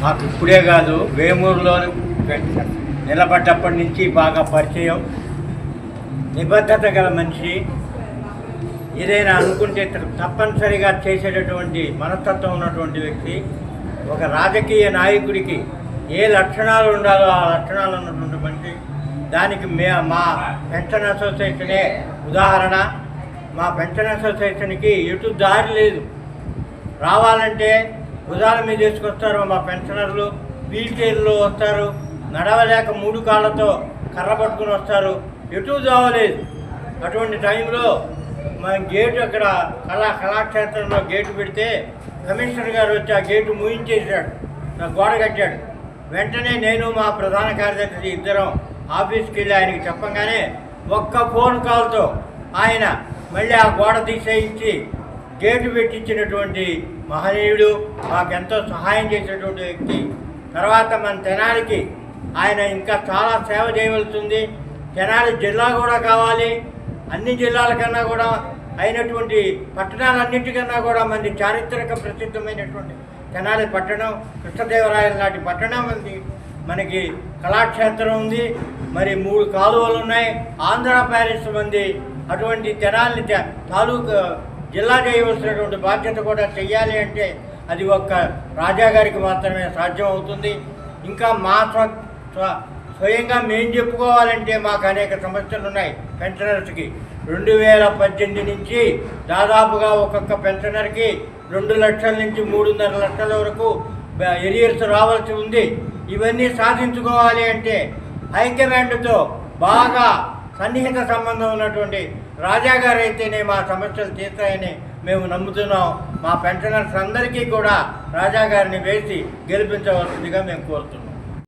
మాకు ఇప్పుడే కాదు, వేమూరులో నిలబడ్డప్పటి నుంచి బాగా పరిచయం. నిబద్ధత గల మనిషి, ఏదైనా అనుకుంటే తప్పనిసరిగా చేసేటటువంటి మనస్తత్వం ఉన్నటువంటి వ్యక్తి. ఒక రాజకీయ నాయకుడికి ఏ లక్షణాలు ఉండాలో ఆ లక్షణాలు ఉన్నటువంటి మనిషి. దానికి మా పెన్షన్ అసోసియేషనే ఉదాహరణ. మా పెన్షన్ అసోసియేషన్కి ఎటు దారి లేదు. రావాలంటే భుజాల మీద తీసుకొస్తారు మా పెన్షనర్లు, వీల్ చైర్లో వస్తారు, నడవలేక 3 కాళ్ళతో కర్ర పట్టుకుని వస్తారు, ఎటు దావలేదు. అటువంటి టైంలో మన గేటు అక్కడ కళాక్షేత్రంలో గేటు పెడితే కమిషనర్ గారు వచ్చి ఆ గేటు మూయించేశాడు, గోడ కట్టాడు. వెంటనే నేను మా ప్రధాన కార్యదర్శి ఇద్దరం ఆఫీస్కి వెళ్ళి ఆయనకి చెప్పంగానే ఒక్క ఫోన్ కాల్తో ఆయన మళ్ళీ ఆ గోడ తీసేయించి గేటు పెట్టించినటువంటి మహనీయుడు, మాకెంతో సహాయం చేసేటువంటి వ్యక్తి. తర్వాత మన తెనాలికి ఆయన ఇంకా చాలా సేవ చేయవలసింది. తెనాలి జిల్లా కూడా కావాలి. అన్ని జిల్లాల కన్నా కూడా అయినటువంటి పట్టణాలన్నింటికన్నా కూడా మంది చారిత్రక ప్రసిద్ధమైనటువంటి తెనాలి పట్టణం, కృష్ణదేవరాయల నాటి పట్టణం ఉంది. మనకి కళాక్షేత్రం ఉంది, మరి 3 కాలువలు ఉన్నాయి, ఆంధ్ర ప్యారిస్ ఉంది. అటువంటి తెనాలిని తాలూకు జిల్లా చేయవలసినటువంటి బాధ్యత కూడా చెయ్యాలి అంటే అది ఒక్క రాజా గారికి మాత్రమే సాధ్యం అవుతుంది. ఇంకా మా స్వయంగా మేము చెప్పుకోవాలంటే మాకు అనేక సమస్యలు ఉన్నాయి పెన్షనర్స్కి. 2018 నుంచి దాదాపుగా ఒక్కొక్క పెన్షనర్కి 2 లక్షల నుంచి 3.5 లక్షల వరకు ఎరియర్స్ రావాల్సి ఉంది. ఇవన్నీ సాధించుకోవాలి అంటే హైకమాండ్తో బాగా సన్నిహిత సంబంధం ఉన్నటువంటి రాజా గారు అయితేనే మా సమస్యలు తీర్చాయని మేము నమ్ముతున్నాం. మా పెన్షనర్స్ అందరికీ కూడా రాజా గారిని వేసి గెలిపించవలసిందిగా మేము కోరుతున్నాం.